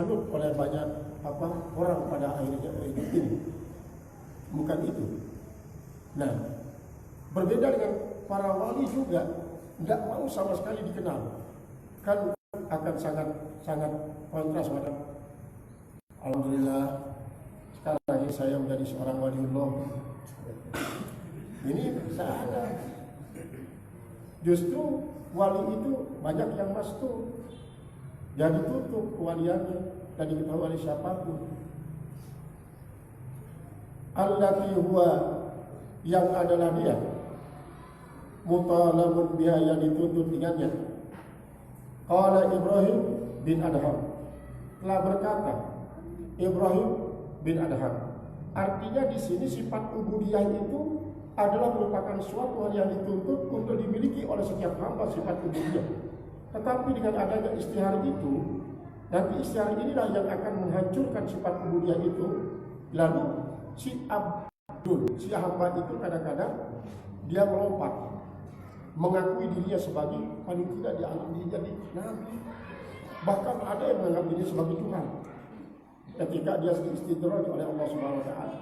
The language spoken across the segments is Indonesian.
dituntut oleh banyak orang pada akhirnya hidup ini. Bukan itu. Nah, berbeda dengan para wali juga tidak mau sama sekali dikenal. Kan akan sangat kontras pada alhamdulillah sekarang ini saya menjadi seorang waliullah. Ini salah. Justru wali itu banyak yang mastur. Jadi tutup kewaliannya dan diketahui oleh siapapun. Allati huwa yang adalah dia mutalamun biha yang dituntut dengannya. Qala Ibrahim bin Adham telah berkata Ibrahim bin Adham. Artinya di sini sifat ubudiyah itu adalah merupakan suatu hal yang dituntut untuk dimiliki oleh setiap hamba, sifat ubudiyah. Tetapi dengan adanya istihar itu, nanti istihar inilah yang akan menghancurkan sifat ubudiyah itu. Lalu si abdul, si hamba itu kadang-kadang dia melompat, mengakui dirinya sebagai paling tidak dianggap dirinya jadi nabi. Bahkan ada yang menganggap dirinya sebagai Tuhan ketika dia diistidraj oleh Allah Subhanahu wa taala.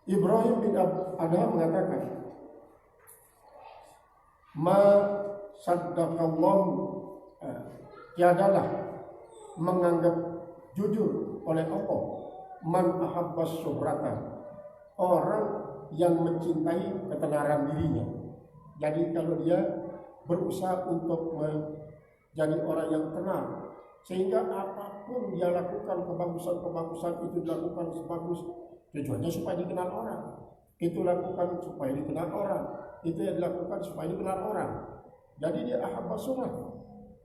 Ibrahim bin Adham mengatakan, "Ma saddaqallahu tiadalah menganggap jujur oleh Allah man ahabbas syuhrata, orang yang mencintai ketenaran dirinya." Jadi kalau dia berusaha untuk menjadi orang yang tenar, sehingga apapun dia lakukan, kebagusan-kebagusan itu dilakukan sebagus tujuannya supaya dikenal orang, itu lakukan supaya dikenal orang, itu yang dilakukan supaya dikenal orang. Jadi dia ahabbas syuhrah,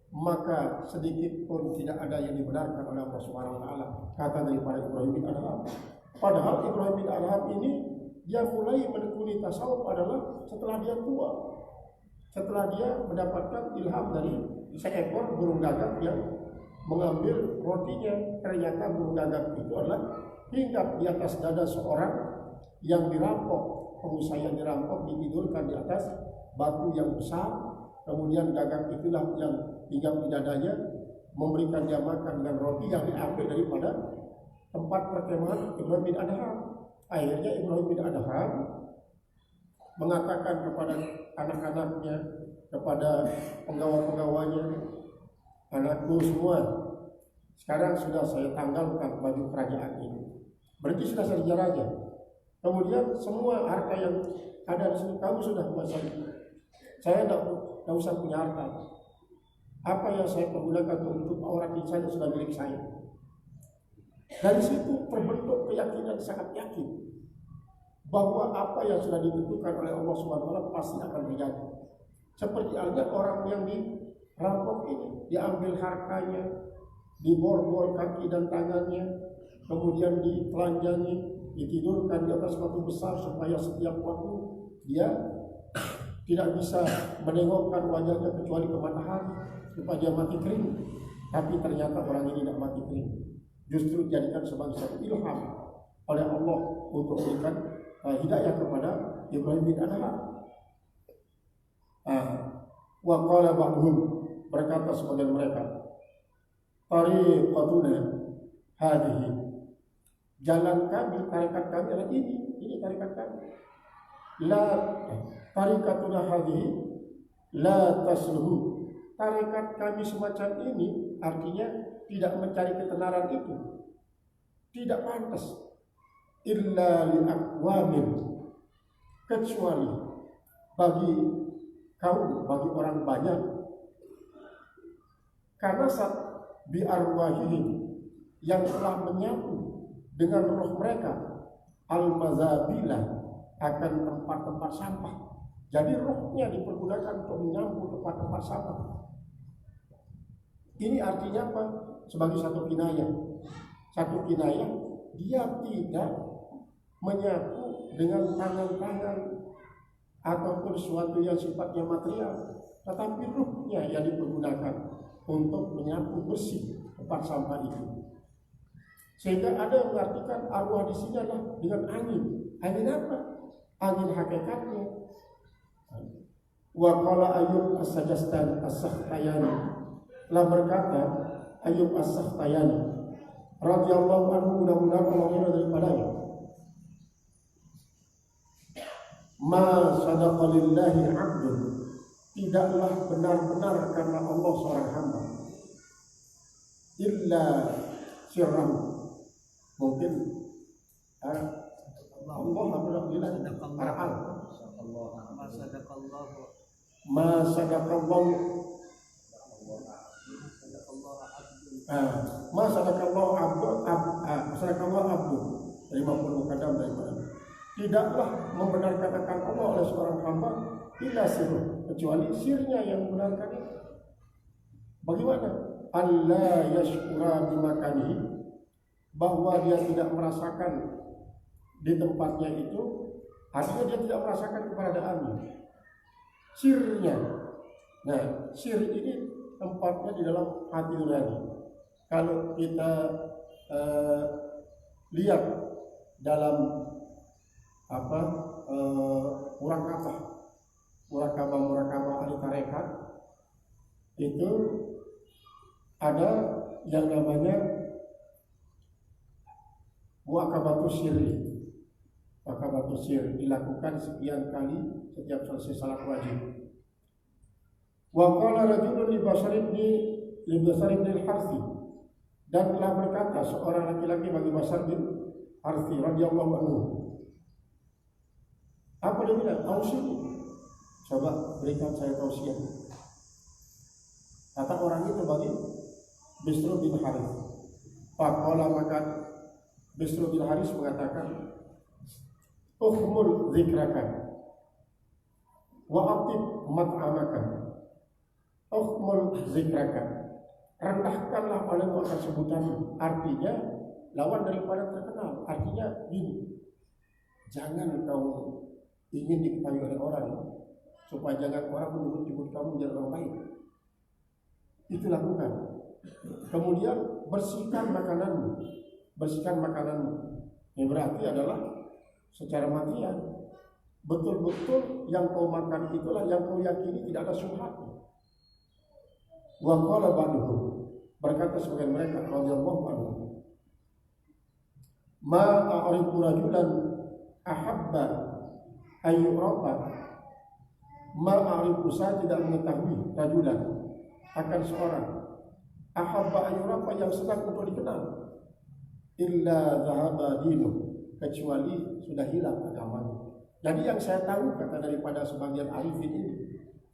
maka sedikit pun tidak ada yang dibenarkan oleh Allah Subhanahu wa taala, kata daripada Ibrahim bin Adham. Padahal Ibrahim bin Adham ini dia mulai menekuni tasawuf adalah setelah dia tua, setelah dia mendapatkan ilham dari seekor burung gagak yang mengambil rotinya. Ternyata burung gagak itu adalah hinggap di atas dada seorang yang dirampok, pengusaha yang dirampok ditidurkan di atas batu yang besar. Kemudian gagak itulah yang hinggap di dadanya, memberikan dia makan dengan roti yang diambil daripada tempat perkemahan Ibrahim bin Adham. Akhirnya Ibrahim bin Adham mengatakan kepada anak-anaknya, kepada penggawa-penggawanya, "Anakku semua, sekarang sudah saya tanggalkan baju kerajaan ini. Berarti sudah saya raja. Kemudian semua harta yang ada di sini kamu sudah kuasai. Saya tidak usah punya harta. Apa yang saya pergunakan untuk orang ini saja sudah milik saya." Dari situ terbentuk keyakinan sangat yakin bahwa apa yang sudah ditentukan oleh Allah Subhanahu wa taala pasti akan terjadi. Seperti halnya orang yang dirampok ini, diambil hartanya, diborgol kaki dan tangannya, kemudian ditelanjangi, ditidurkan di atas batu besar supaya setiap waktu dia tidak bisa menengokkan wajahnya kecuali ke matahari supaya dia mati kering. Tapi ternyata orang ini tidak mati kering, justru dijadikan sebagai satu ilham oleh Allah untuk memberikan hidayah kepada Ibrahim bin Adham. Wa qala ba'dhum, berkata sebagian mereka, tariqatuna hadhihi, jalan kami, tarekat kami adalah ini tarekat kami. La tariqatuna hadhihi la tasluhu, tarekat kami semacam ini artinya tidak mencari ketenaran itu, tidak pantas. Illa li aqwamin, kecuali bagi kaum, bagi orang banyak. Karena saat bi arwahihim, yang telah menyatu dengan roh mereka, al-mazabilah, akan tempat-tempat sampah. Jadi rohnya dipergunakan untuk menyambut tempat-tempat sampah. Ini artinya apa? Sebagai satu kinayah. Satu kinayah, dia tidak menyapu dengan tangan-tangan ataupun sesuatu yang sifatnya material, tetapi ruhnya yang dipergunakan untuk menyapu bersih tempat sampah itu. Sehingga ada yang mengartikan arwah di sini adalah dengan angin. Angin apa? Angin hakikatnya. Wa qala Ayyub as-Sajastani as-Sakhtayani, telah berkata Ayyub As-Sakhtiyani radhiyallahu anhu, mudah-mudahan Allah ridha daripadanya. Ma sadaqa lillahi 'abdun, tidaklah benar-benar karena Allah seorang hamba, illa sirran, mungkin Allah apabila arafan ma sadaqallahu abdu 50 kadam daripada tidaklah membenarkan akan Allah oleh seorang hamba illa sirru, kecuali sirnya yang membenarkan itu. Bagaimana? Allah yashkura bimakanihi, bahwa dia tidak merasakan di tempatnya itu, artinya dia tidak merasakan keberadaannya, sirnya. Nah, sir ini tempatnya di dalam hati nurani. Kalau kita lihat dalam murakabah ahli tarekat, itu ada yang namanya muakabatus sirri. Muakabatus sir dilakukan sekian kali setiap selesai salat wajib. Wa qala rajulun li Basar bin al-Harthi, dan telah berkata seorang laki-laki bagi Basar bin Harthi radhiyallahu anhu. Apa dia bilang? Ausini, coba berikan saya tausiah. Kata orang itu bagi Bisr bin Harith. Faqala, maka Bisr bin Harith mengatakan, ukhmul zikraka wa atib mat'amaka. Ukhmul zikraka, rendahkanlah olehmu akan sebutanmu. Artinya lawan daripada terkenal. Artinya gini, jangan kau ingin diketahui oleh orang, supaya jangan orang menyebut-nyebut kamu menjadi orang baik. Itu lakukan. Kemudian bersihkan makananmu. Bersihkan makananmu. Yang berarti adalah secara material. Betul-betul yang kau makan itulah yang kau yakini tidak ada syubhatnya. Wa qala ba'duhum, berkata sebagian mereka radhiyallahu anhu, ma a'rifu rajulan ahabba ayyurafa, ma a'rifu, saya tidak mengetahui rajulan akan seorang ahabba ayyurafa, yang senang untuk dikenal, illa zahaba dinu, kecuali sudah hilang agamanya. Jadi yang saya tahu, kata daripada sebagian arifin ini,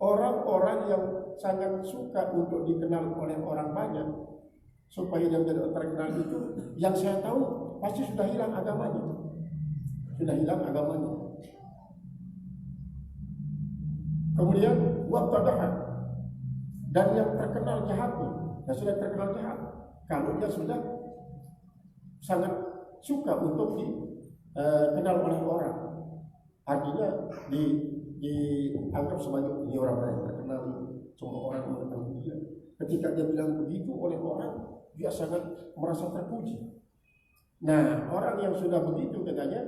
orang-orang yang sangat suka untuk dikenal oleh orang banyak supaya dia menjadi terkenal itu, yang saya tahu pasti sudah hilang agamanya. Sudah hilang agamanya. Kemudian waktu dahat, dan yang terkenal jahatnya, yang sudah terkenal jahat, kalau dia sudah sangat suka untuk dikenal oleh orang, artinya dianggap sebagai dia orang yang terkenal, semua orang mengetahui dia. Ketika dia bilang begitu oleh orang, dia sangat merasa terpuji. Nah, orang yang sudah begitu katanya,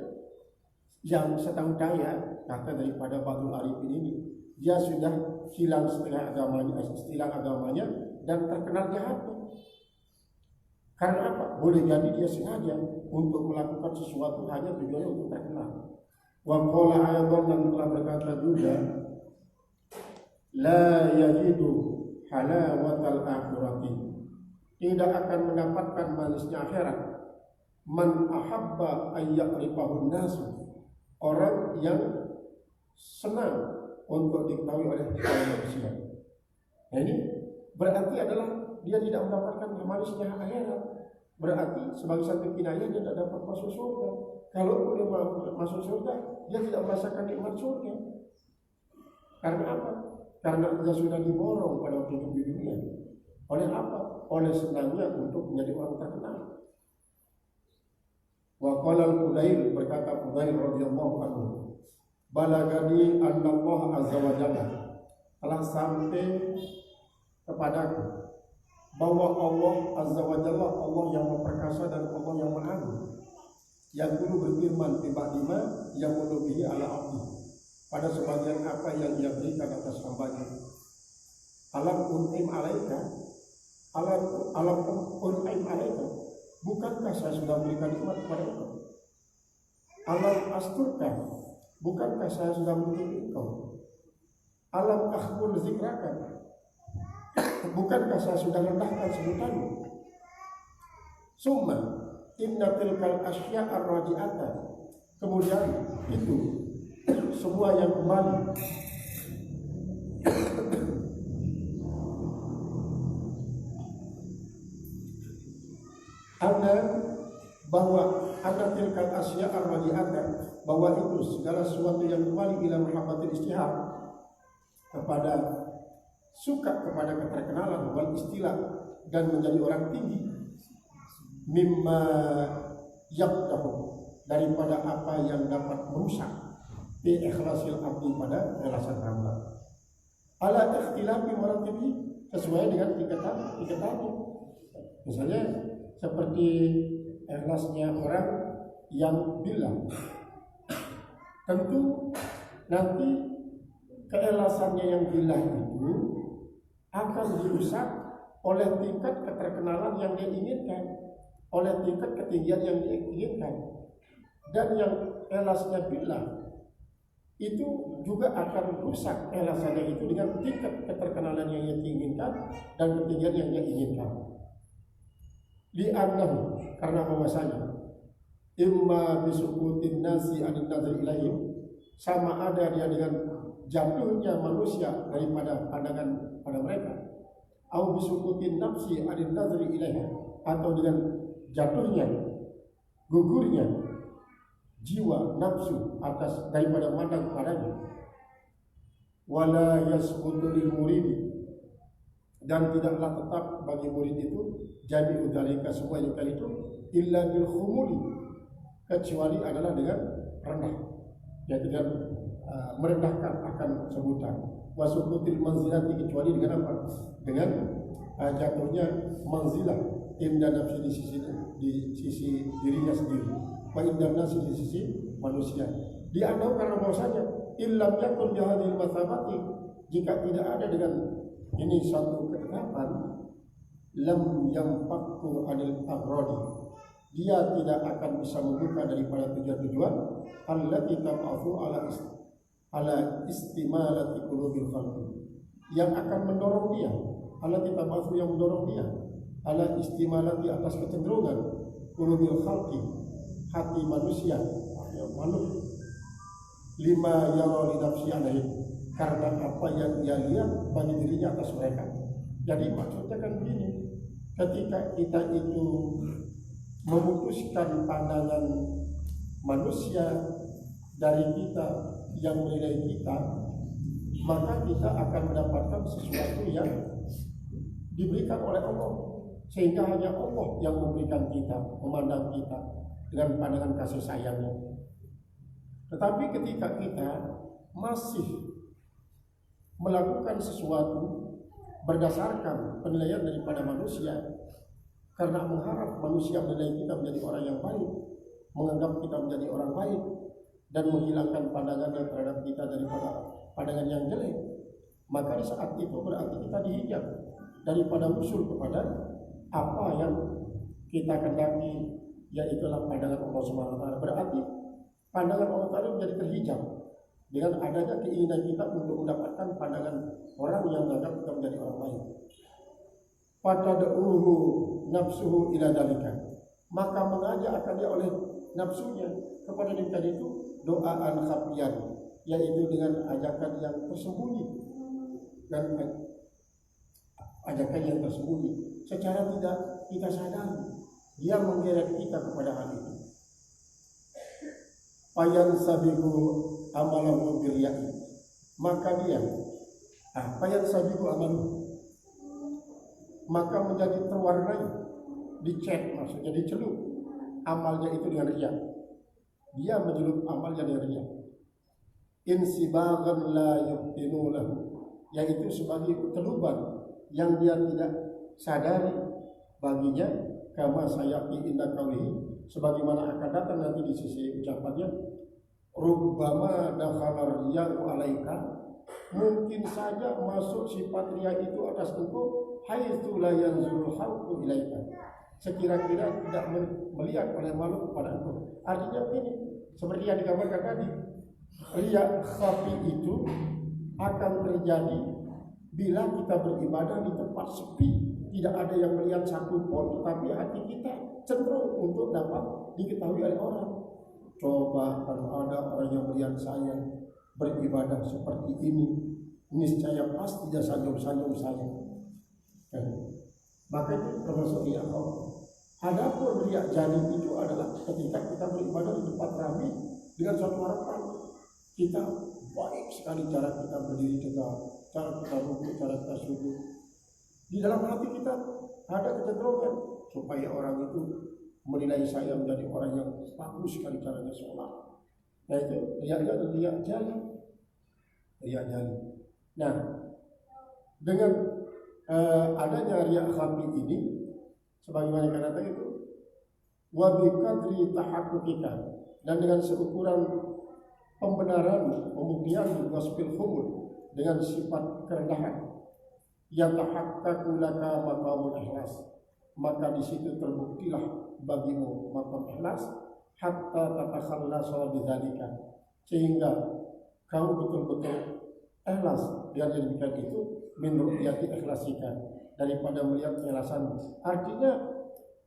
yang setahu saya, kata daripada Badul Arifin ini, dia sudah hilang setengah agamanya dan terkenal jahatnya. Karena apa? Boleh jadi dia sengaja untuk melakukan sesuatu hanya tujuannya untuk terkenal. Wa qala ayatan, dan telah berkata juga, la yajidu halawatal akhirati, tidak akan mendapatkan manisnya akhirat, man ahabba ayya'rifahun nasu, orang yang senang untuk diketahui oleh manusia. Nah, ini berarti adalah dia tidak mendapatkan manisnya akhirat. Berarti sebagai satu kinayah dia tidak dapat masuk surga. Kalau dia masuk surga, dia tidak merasakan nikmat surga. Karena apa? Karena dia sudah diborong pada waktu hidup di dunia. Oleh apa? Oleh senangnya untuk menjadi orang terkenal. Wa qala al-Fudail, berkata Fudail radhiyallahu anhu, balagani anna Allah azza wa jalla, telah sampai kepadaku bahwa Allah azza wa jalla, Allah yang memperkasa dan Allah yang maha, yang dulu berfirman tiba-tiba yang melebihi ala abdi, pada sebagian apa yang dia berikan atas hambanya. Alam untim alaika, alam alam un'aim alaika, bukankah saya sudah memberikan nikmat kepada engkau? Alam asturka, bukankah saya sudah menutupi engkau? Alam akhbul zikraka, bukankah saya sudah rendahkan sebutanmu? Summa inna tilkal asya ar-raji'ata, kemudian itu semua yang kembali ada bahwa ada tilkal asya ar-raji'ata, bahwa itu segala sesuatu yang kembali ila muhabbatil istihar, kepada suka kepada keterkenalan wal istilah, dan menjadi orang tinggi, mimma yaqdahu, daripada apa yang dapat merusak fi ikhlasil abdi, pada ikhlasan hamba, ala ikhtilafi maratibi, sesuai dengan tingkatannya. Misalnya seperti ikhlasnya orang yang bilang, tentu nanti keikhlasannya yang bilang itu akan dirusak oleh tingkat keterkenalan yang dia inginkan, oleh tingkat ketinggian yang dia inginkan. Dan yang ikhlasnya bilang itu juga akan rusak ikhlasnya itu dengan tingkat keterkenalan yang dia inginkan dan ketinggian yang dia inginkan. Li'annahu, karena bahwasanya imma bisukutin nasi anil nazar ilaihim, sama ada dia dengan jatuhnya manusia daripada pandangan pada mereka, au bisukutin nafsi anil nazar ilaihim, atau dengan jatuhnya, gugurnya jiwa nafsu atas daripada mandang padanya. Wala yasbutu lil muridi, dan tidaklah tetap bagi murid itu jami'u dzalika, semua yang itu, illa bil khumuli, kecuali adalah dengan rendah, yaitu dengan merendahkan akan sebutan. Wasukutil manzilati, kecuali dengan apa? Dengan jatuhnya manzilah inda nafsi, di sisi dirinya sendiri, wa inda nafsi, di sisi manusia. Dianggap karena bahwasanya illam yakun bihadil mathabati, jika tidak ada dengan ini satu ketetapan, lam yanfaqu anil agrodi, dia tidak akan bisa membuka daripada tujuan-tujuan allati tab'athu ala istimalati qulubil khalqi, yang akan mendorong dia, allati tab'athu, yang mendorong dia, ala istimalati, atas kecenderungan, qulubil khalqi, hati manusia, yang makhluk, lima yara li nafsi alaihi, karena apa yang dia lihat bagi dirinya atas mereka. Jadi maksudnya kan begini, ketika kita itu memutuskan pandangan manusia dari kita yang menilai kita, maka kita akan mendapatkan sesuatu yang diberikan oleh Allah, sehingga hanya Allah yang memberikan kita, memandang kita dengan pandangan kasih sayangnya. Tetapi ketika kita masih melakukan sesuatu berdasarkan penilaian daripada manusia, karena mengharap manusia menilai kita menjadi orang yang baik, menganggap kita menjadi orang baik, dan menghilangkan pandangannya terhadap kita daripada pandangan yang jelek, maka di saat itu berarti kita dihijab daripada usul kepada apa yang kita kendaki, yaitulah pandangan Allah Subhanahu wa taala. Berarti pandangan Allah Ta'ala menjadi terhijab dengan adanya keinginan kita untuk mendapatkan pandangan orang yang menganggap kita menjadi orang baik. Fatad'uhu nafsuhu ila dalika, maka mengajak akan dia oleh nafsunya kepada diri tadi itu doaan khafiyan, yaitu dengan ajakan yang tersembunyi, dan ajakan yang tersembunyi secara tidak kita sadari, dia menggeret kita kepada hal itu. Payan sabihu amalahu biryai, maka dia payan sabihu amalu, maka menjadi terwarnai, dicet, maksudnya dicelup amalnya itu dengan riya. Dia mencelup amalnya dengan riya. Insibagan la yubtinu lahu, yaitu sebagai teluban yang dia tidak sadari baginya, kama sayati inda qaulihi, sebagaimana akan datang nanti di sisi ucapannya, rubbama dakhala riya'u alaika, mungkin saja masuk sifat riya itu atas engkau, haitsu la yanzurul khalqu ilaika, sekira-kira tidak melihat oleh makhluk kepada engkau. Artinya begini, seperti yang digambarkan tadi, riya khafi itu akan terjadi bila kita beribadah di tempat sepi, tidak ada yang melihat satu pun, tetapi hati kita cenderung untuk dapat diketahui oleh orang. Coba kalau ada orang yang melihat saya beribadah seperti ini, niscaya pasti dia sanjung-sanjung saya. Maka itu termasuk riya khafi. Adapun riya jali itu adalah ketika kita beribadah di tempat ramai dengan suatu harapan kita baik sekali, cara kita berdiri tegak, cara kita rukuk, cara kita sujud. Di dalam hati kita ada kecenderungan supaya orang itu menilai saya menjadi orang yang bagus sekali caranya sholat. Nah itu riya jali. Nah, dengan adanya riya khafi ini, sebagaimana yang kata itu, wa bi qadri tahaqquqika, dan dengan seukuran pembenaran, pembuktian wasfil khumul, dengan sifat kerendahan, yang tahaqqaqu laka maqamul ikhlas, maka di situ terbuktilah bagimu maqam ikhlas, hatta tatakhallasa bidzalika, sehingga kau betul-betul ikhlas dengan demikian itu, min ru'yati ikhlasika, daripada melihat keikhlasan. Artinya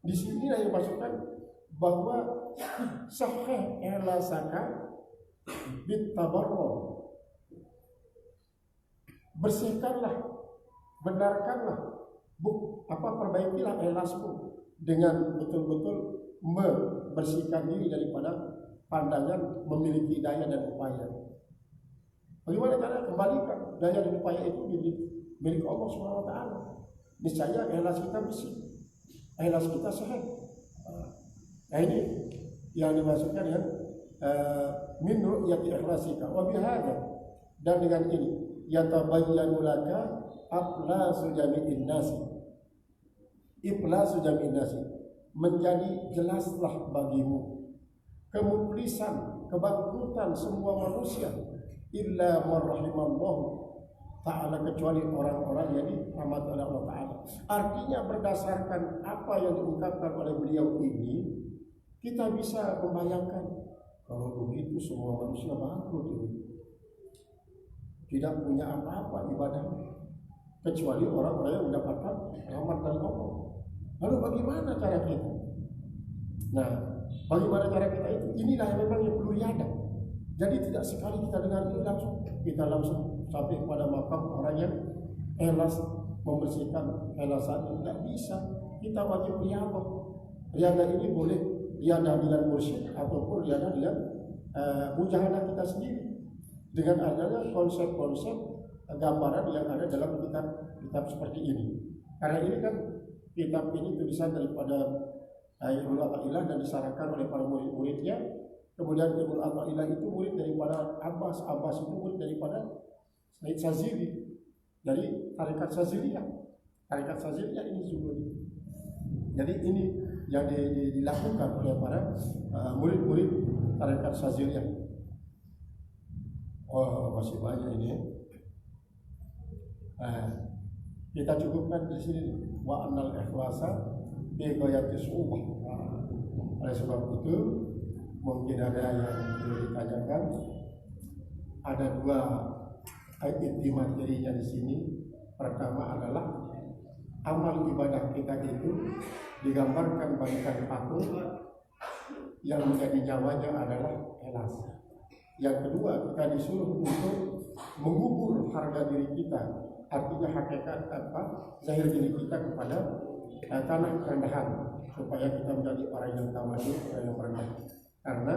di sini yang dimaksudkan bahwa sahih ihlasaka bit tabarrur, bersihkanlah, benarkanlah, perbaikilah ikhlasmu dengan betul-betul membersihkan diri daripada pandangan memiliki daya dan upaya. Bagaimana cara kembalikan daya dan upaya itu milik Allah Subhanahu wa taala? Niscaya ikhlas kita bersih, ikhlas kita sehat. Nah ini yang dimaksudkan dengan min ru'yati ikhlasika wa bihadza, dan dengan ini yatabayyanu laka aflasu jami'in nasi, iflasu jami'in nasi, menjadi jelaslah bagimu kemuflisan, kebangkrutan semua manusia, illa man rahimallahu ta'ala, kecuali orang-orang yang dirahmati oleh Allah Ta'ala. Artinya berdasarkan apa yang diungkapkan oleh beliau ini, kita bisa membayangkan kalau begitu semua manusia bangkrut ini, tidak punya apa-apa ibadah kecuali orang-orang yang mendapatkan rahmat dari Allah. Lalu bagaimana cara kita? Nah, bagaimana cara kita itu? Inilah yang memang yang perlu diadap. Jadi tidak sekali kita dengar ini kita langsung sampai kepada makam orang yang ikhlas, membersihkan ikhlasan. Tidak bisa. Kita wajib riadah. Riadah ini boleh riadah dengan mursyid ataupun riadah dengan mujahadah kita sendiri, dengan adanya konsep-konsep gambaran yang ada dalam kitab seperti ini. Karena ini kan kitab ini tulisan daripada Ibnu Athaillah dan disarankan oleh para murid-muridnya. Kemudian Ibnu Athaillah itu murid daripada Abbas itu murid daripada Said Sazili, dari tarekat Saziliyah. Tarekat Saziliyah ini sungguh. Jadi ini yang dilakukan oleh para murid-murid tarekat Saziliyah. Oh, masih banyak ini. Kita cukupkan di sini. Wa annal ikhlasa bi ghayatis ubah. Oleh sebab itu mungkin ada yang perlu ditanyakan. Ada dua inti materinya di sini. Pertama adalah amal ibadah kita itu digambarkan bagaikan patung yang menjadi nyawanya adalah ikhlas. Yang kedua, kita disuruh untuk mengubur harga diri kita, artinya hakikat zahir diri kita kepada tanah kerendahan, supaya kita menjadi orang yang tawadhu, orang yang merendah. Karena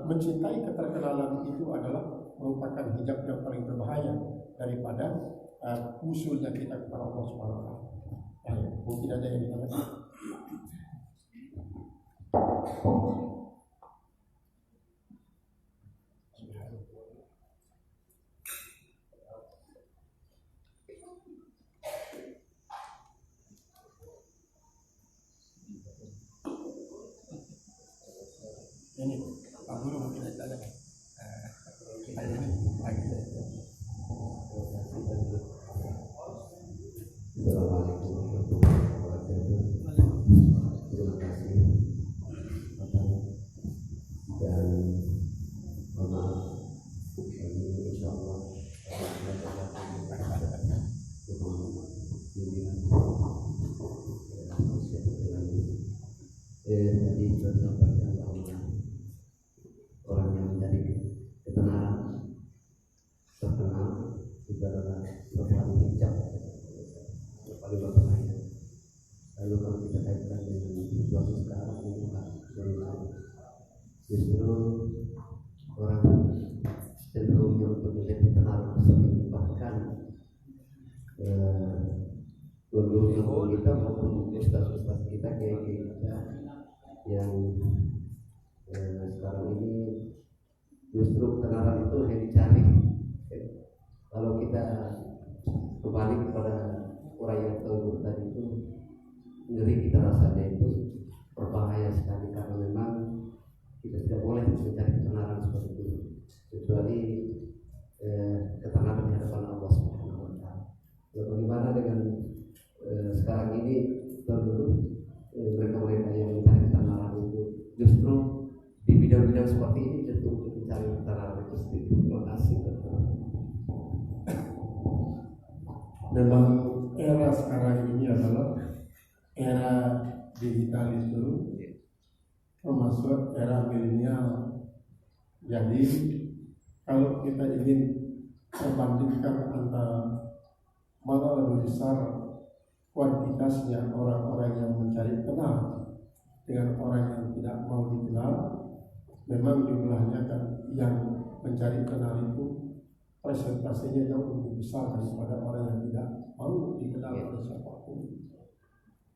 mencintai keterkenalan itu adalah merupakan hijab yang paling berbahaya daripada usulnya kita kepada Allah Subhanahu wa taala. Mungkin ada yang ditanyakan. Ini Pak Guru mungkin ada tanyakan. Ini lagi. Tadi sudah disampaikan bahwa orang yang mencari ketenaran terkenal itu adalah perempuan hijab yang paling berbahaya. Lalu kalau kita kaitkan dengan situasi sekarang ini justru orang cenderung untuk menjadi ketenaran tersebut, bahkan guru kita maupun ustaz-ustaz kita kayak kita yang sekarang ini justru ketenaran itu yang dicari. Kalau kita kembali kepada uraian Tauhid tadi itu, ngeri kita rasanya itu berbahaya sekali, karena memang kita tidak boleh mencari ketenaran seperti itu, kecuali ketenaran di hadapan Allah Subhanahu wa Ta'ala. Bagaimana dengan sekarang ini mereka-mereka yang mencari ketenaran itu justru di bidang-bidang seperti ini justru untuk mencari ketenaran itu sendiri. Terima kasih. Memang era sekarang ini adalah era digital itu, termasuk era milenial. Jadi kalau kita ingin membandingkan antara mana lebih besar kuantitasnya orang-orang yang mencari kenal dengan orang yang tidak mau dikenal, memang jumlahnya kan yang mencari kenal itu presentasinya jauh lebih besar daripada orang yang tidak mau dikenal oleh siapapun.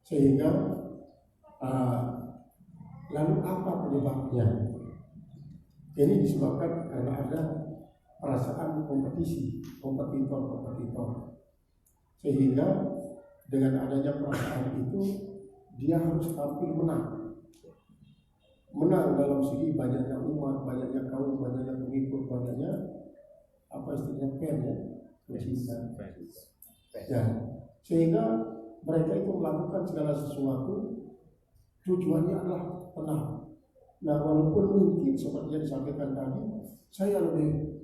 Sehingga lalu apa penyebabnya? Ini disebabkan karena ada perasaan kompetitor. Sehingga dengan adanya perasaan itu dia harus tampil menang dalam segi banyaknya umat, banyaknya kaum, banyaknya pengikut, banyaknya apa istilahnya ya. Sehingga mereka itu melakukan segala sesuatu tujuannya adalah menang. Nah, walaupun mungkin seperti yang disampaikan tadi, saya lebih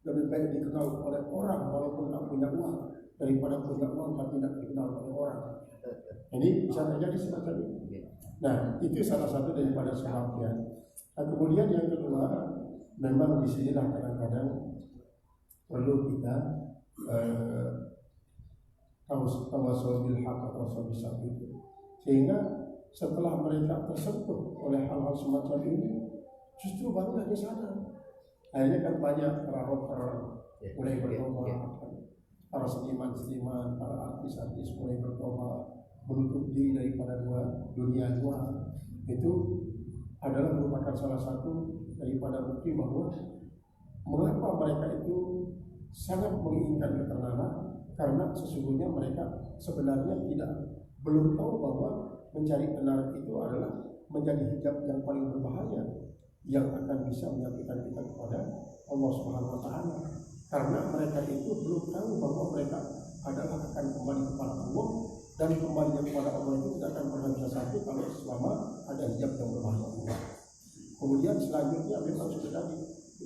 baik dikenal oleh orang walaupun tak punya uang daripada punya uang tapi tidak dikenal oleh orang. Ini bisa terjadi semacam ini. Nah, itu salah satu daripada sebabnya. Nah, kemudian yang kedua, memang disinilah kadang-kadang perlu kita tawasul bil haq atau tawasul bis sabr itu. Sehingga setelah mereka tersentuh oleh hal-hal semacam ini, justru barulah dia sadar. Akhirnya kan banyak para rocker mulai bertobat, para seniman-seniman, para artis-artis mulai bertobat, menutup diri daripada dunia luar. Itu adalah merupakan salah satu daripada bukti bahwa mengapa mereka itu sangat menginginkan ketenaran, karena sesungguhnya mereka sebenarnya belum tahu bahwa mencari ketenaran itu adalah menjadi hijab yang paling berbahaya yang akan bisa menyampaikan kita kepada Allah Subhanahu wa Ta'ala. Karena mereka itu belum tahu bahwa mereka adalah akan kembali kepada Allah, dan kembalinya kepada Allah itu tidak akan pernah bisa sampai kalau selama ada hijab yang berbahaya Allah. Kemudian selanjutnya memang sudah tadi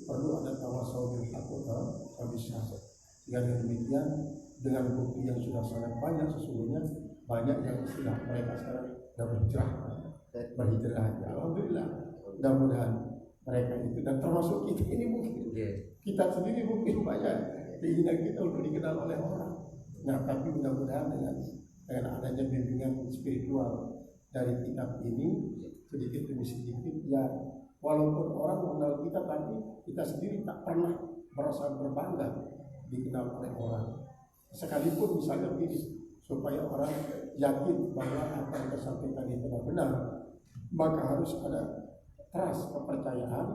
perlu ada tawasul bil haq wa bis sabr. Dengan demikian, dengan bukti yang sudah sangat banyak, sesungguhnya banyak yang sudah mereka sekarang sudah berhijrah. Alhamdulillah. Mudah-mudahan mereka itu, dan termasuk kita ini mungkin kita sendiri mungkin banyak keinginan kita untuk dikenal oleh orang. Nah, tapi mudah-mudahan dengan adanya bimbingan spiritual dari kitab ini, sedikit demi sedikit ya, walaupun orang mengenal kita, tapi kita sendiri tak pernah merasa berbangga dikenal oleh orang. Sekalipun misalnya begini, supaya orang yakin bahwa apa yang kita sampaikan itu benar, maka harus ada trust, kepercayaan.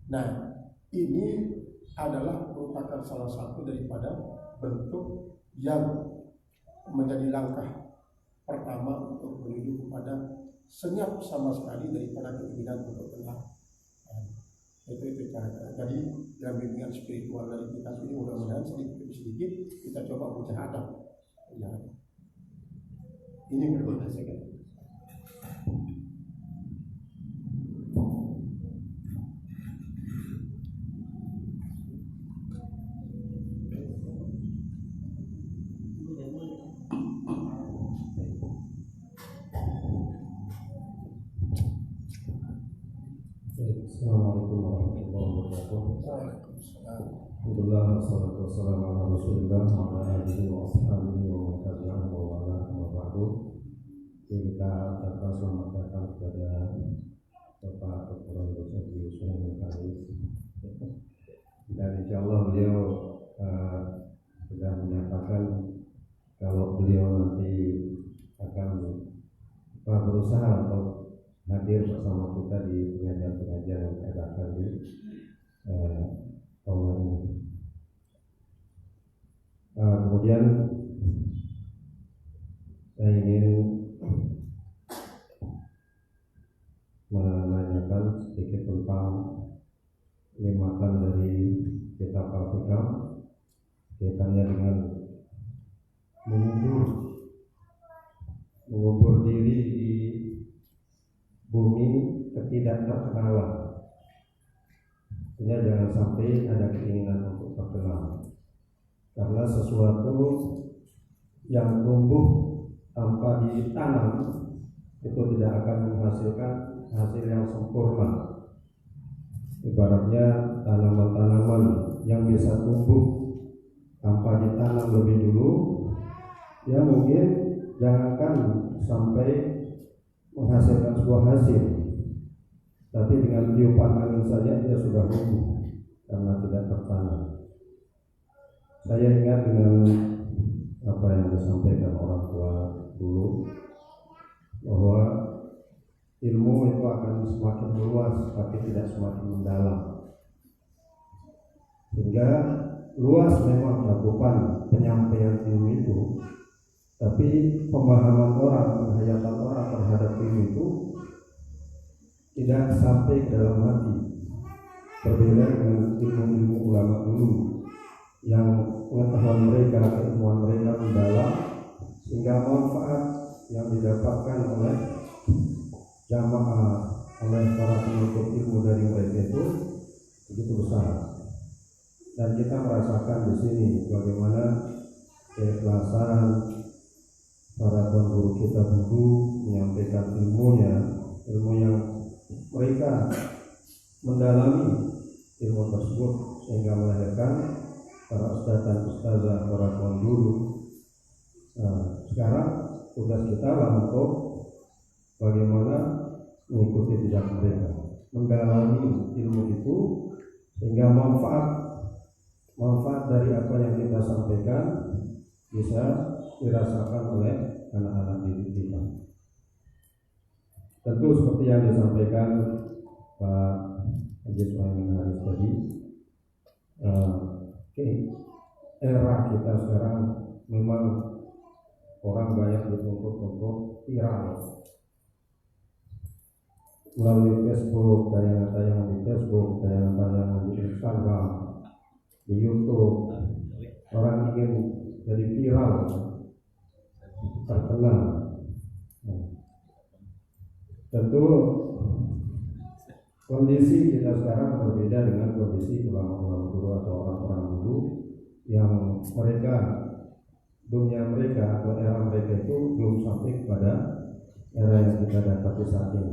Nah, ini adalah merupakan salah satu daripada bentuk yang menjadi langkah pertama untuk menuju kepada senyap sama sekali daripada keinginan untuk kenal. Itu cara. Jadi dalam bimbingan spiritual dari kita ini, mudah-mudahan sedikit demi sedikit kita coba mujahadah. Ini berbeda sekali. Assalamualaikum warahmatullahi wabarakatuh. Waalaikumsalam. Alhamdulillah, wassalatu wassalamu ala Rasulillah wa ala alihi wa ashabihi wa man tabi'ahum wa wala amma ba'du. Kita ucapkan selamat datang kepada Bapak Dr. Rosadi Sulaiman Kalis. Dan insyaallah beliau sudah menyatakan kalau beliau nanti akan berusaha untuk hadir bersama kita di pengajian-pengajian yang kita adakan di tahun ini. Kemudian saya ingin menanyakan sedikit tentang nikmatan dari kitab Al-Hikam kaitannya dengan mengubur diri di bumi ketidakterkenalan. Artinya jangan sampai ada keinginan untuk terkenal, karena sesuatu yang tumbuh tanpa ditanam itu tidak akan menghasilkan hasil yang sempurna. Ibaratnya tanaman-tanaman yang bisa tumbuh tanpa ditanam lebih dulu, ya mungkin jangankan sampai menghasilkan sebuah hasil, tapi dengan tiupan angin saja dia sudah tumbuh karena tidak tertanam. Saya ingat dengan apa yang disampaikan orang tua dulu, bahwa ilmu itu akan semakin luas tapi tidak semakin mendalam. Sehingga luas memang cakupan penyampaian ilmu itu, tapi pemahaman orang, penghayatan orang terhadap ilmu itu tidak sampai ke dalam hati. Berbeda dengan ilmu-ilmu ulama dulu yang pengetahuan mereka, keilmuan mereka mendalam, sehingga manfaat yang didapatkan oleh jamaah, oleh para penuntut ilmu dari mereka itu begitu besar. Dan kita merasakan di sini bagaimana keikhlasan para tuan guru kita dulu menyampaikan ilmunya, ilmu yang mereka mendalami ilmu tersebut sehingga melahirkan para ustaz dan ustazah, para tuan guru. Sekarang tugas kita lah untuk bagaimana mengikuti jejak mereka, mendalami ilmu itu sehingga manfaat dari apa yang kita sampaikan bisa dirasakan oleh anak-anak didik kita. Tentu seperti yang disampaikan Pak Haji Sulaiman Haris tadi, era kita sekarang memang orang banyak dituntut untuk viral melalui Facebook, tayangan-tayangan di Facebook, tayangan-tayangan di Instagram, di YouTube. Orang ingin jadi viral, terkenal. Tentu kondisi kita sekarang berbeda dengan kondisi ulama-ulama dulu atau orang-orang dulu yang mereka, dunia mereka atau era mereka itu belum sampai kepada era yang kita dapat saat ini.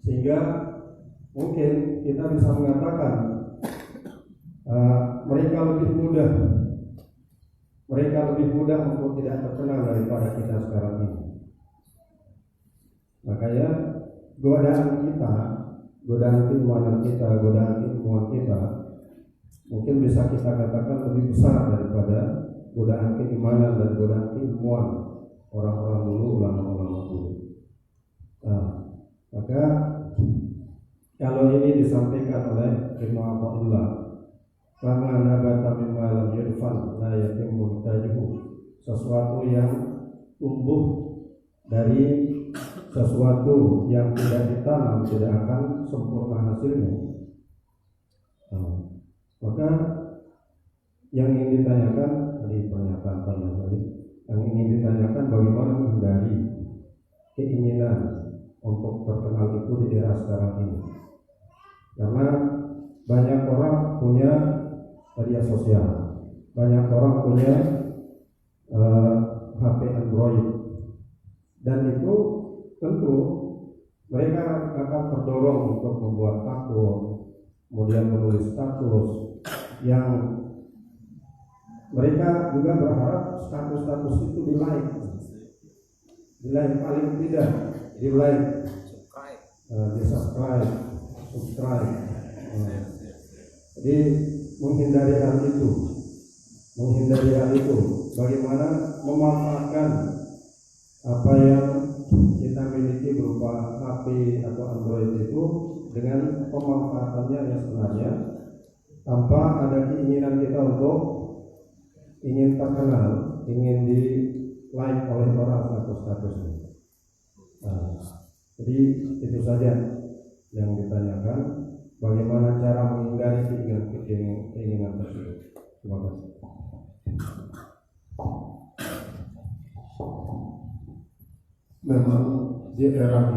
Sehingga mungkin kita bisa mengatakan mereka lebih mudah untuk tidak terkenal daripada kita sekarang ini. Makanya godaan kita, godaan keimanan kita, godaan ilmuwan kita mungkin bisa kita katakan lebih besar daripada godaan keimanan dan godaan keilmuan orang-orang dulu, ulama-ulama dulu. Maka kalau ini disampaikan oleh Ibnu Athaillah, kama nabata mimma lam yudfan la yatimmu tajuhu, sesuatu yang tumbuh dari sesuatu yang tidak ditanam tidak akan sempurna hasilnya. Maka yang ingin ditanyakan tadi, pernyataan tadi, yang ingin ditanyakan bagaimana menghindari keinginan untuk terkenal itu di era sekarang ini. Karena banyak orang punya media sosial, banyak orang punya HP Android, dan itu tentu mereka akan terdorong untuk membuat akun, kemudian menulis status yang mereka juga berharap status-status itu di like paling tidak di like, di subscribe. Jadi menghindari hal itu, bagaimana memanfaatkan apa yang kita miliki berupa HP atau Android itu dengan pemanfaatannya yang sebenarnya, tanpa ada keinginan kita untuk ingin terkenal, ingin di like oleh orang status-statusnya. Nah, jadi itu saja yang ditanyakan, bagaimana cara menghindari keinginan tersebut. Terima kasih. Memang di era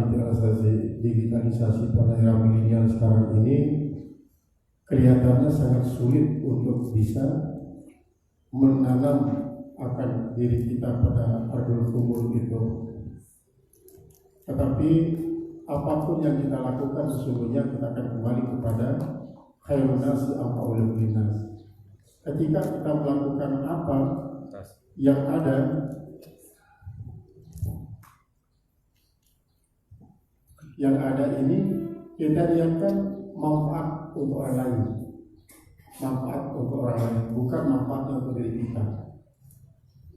digitalisasi pada era milenial sekarang ini kelihatannya sangat sulit untuk bisa menanam akan diri kita pada ardul umur itu. Tetapi apapun yang kita lakukan sesungguhnya kita akan kembali kepada khairun nasi anfa'uhum linnas. Ketika kita melakukan apa yang ada ini, kita lihatkan manfaat untuk orang lain, bukan manfaatnya untuk diri kita.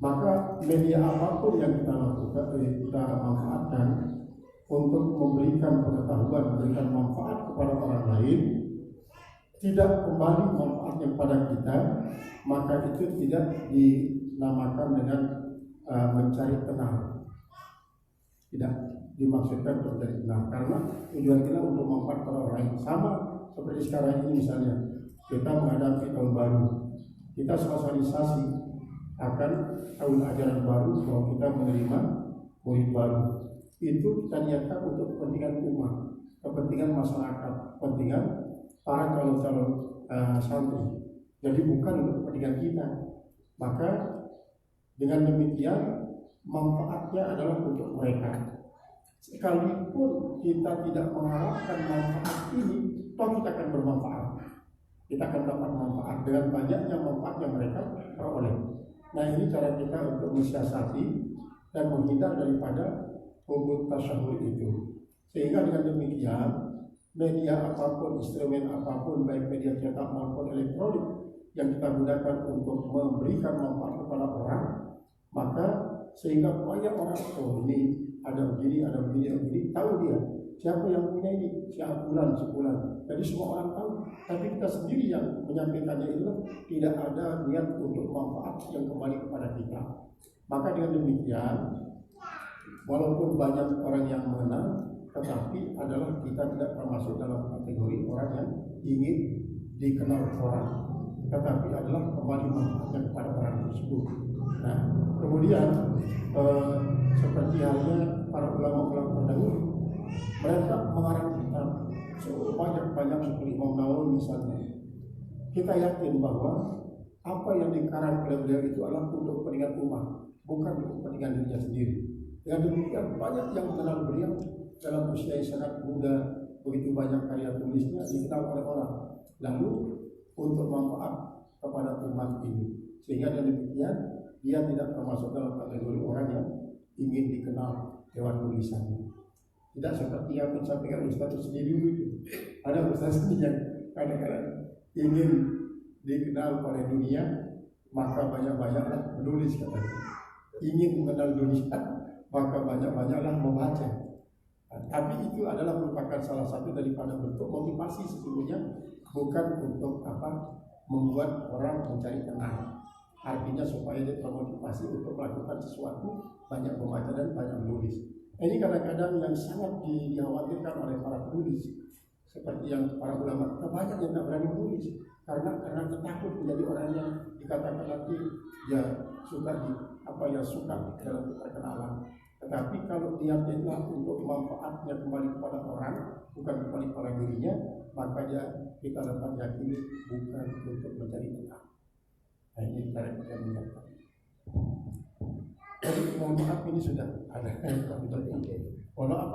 Maka media apapun yang kita lakukan, kita manfaatkan untuk memberikan pengetahuan, memberikan manfaat kepada orang lain, tidak kembali manfaatnya pada kita, maka itu tidak dinamakan dengan mencari kenal. Tidak dimaksudkan untuk mencari kenal, karena tujuan kita untuk manfaat pada orang lain. Sama seperti sekarang ini misalnya, kita menghadapi tahun baru, kita sosialisasi akan tahun ajaran baru bahwa kita menerima murid baru. Itu kita niatkan untuk kepentingan umat, kepentingan masyarakat, kepentingan para calon-calon santri. Jadi bukan untuk kepentingan kita. Maka dengan demikian manfaatnya adalah untuk mereka. Sekalipun kita tidak mengharapkan manfaat ini, toh kita akan bermanfaat. Kita akan dapat manfaat dengan banyaknya manfaat yang mereka peroleh. Nah, ini cara kita untuk mensiasati dan menghindar daripada hubungan tasyahur itu. Sehingga dengan demikian media apapun, instrumen apapun, baik media cetak maupun elektronik yang kita gunakan untuk memberikan manfaat kepada orang, maka sehingga banyak orang, oh ini ada begini, tahu dia siapa yang punya ini, siapa sebulan. Jadi semua orang tahu, tapi kita sendiri yang menyampaikannya itu tidak ada niat untuk manfaat yang kembali kepada kita. Maka dengan demikian, walaupun banyak orang yang mengenal, tetapi adalah kita tidak termasuk dalam kategori orang yang ingin dikenal orang, tetapi adalah kembali manfaatnya kepada orang tersebut. Nah, kemudian seperti halnya para ulama-ulama terdahulu, mereka mengarang kitab banyak seperti Imam Nawawi misalnya. Kita yakin bahwa apa yang dikarang oleh beliau itu adalah untuk kepentingan umat, bukan untuk kepentingan dirinya sendiri. Dengan demikian banyak yang mengenal beliau dalam usia yang sangat muda, begitu banyak karya tulisnya dikenal oleh orang. Lalu untuk manfaat kepada umat ini, sehingga dengan demikian dia tidak termasuk dalam kategori orang yang ingin dikenal lewat tulisannya. Tidak seperti yang disampaikan Ustaz itu sendiri itu. Ada Ustaz yang kadang-kadang ingin dikenal oleh dunia, maka banyak-banyaklah menulis katanya. Ingin mengenal dunia, maka banyak-banyaklah membaca. Tapi itu adalah merupakan salah satu daripada bentuk motivasi sesungguhnya, bukan untuk membuat orang mencari kenal. Artinya supaya dia termotivasi untuk melakukan sesuatu, banyak membaca dan banyak menulis. Ini kadang-kadang yang sangat dikhawatirkan oleh para penulis, seperti yang para ulama, banyak yang tidak berani menulis karena takut menjadi orang yang dikatakan nanti ya suka dalam perkenalan. Tetapi kalau niatnya untuk manfaatnya kembali kepada orang, bukan kembali kepada dirinya, maka kita dapat yakini bukan untuk mencari kenal. Nah, ini cara kita menyiapkan. Jadi mohon maaf ini sudah ada. Mohon maaf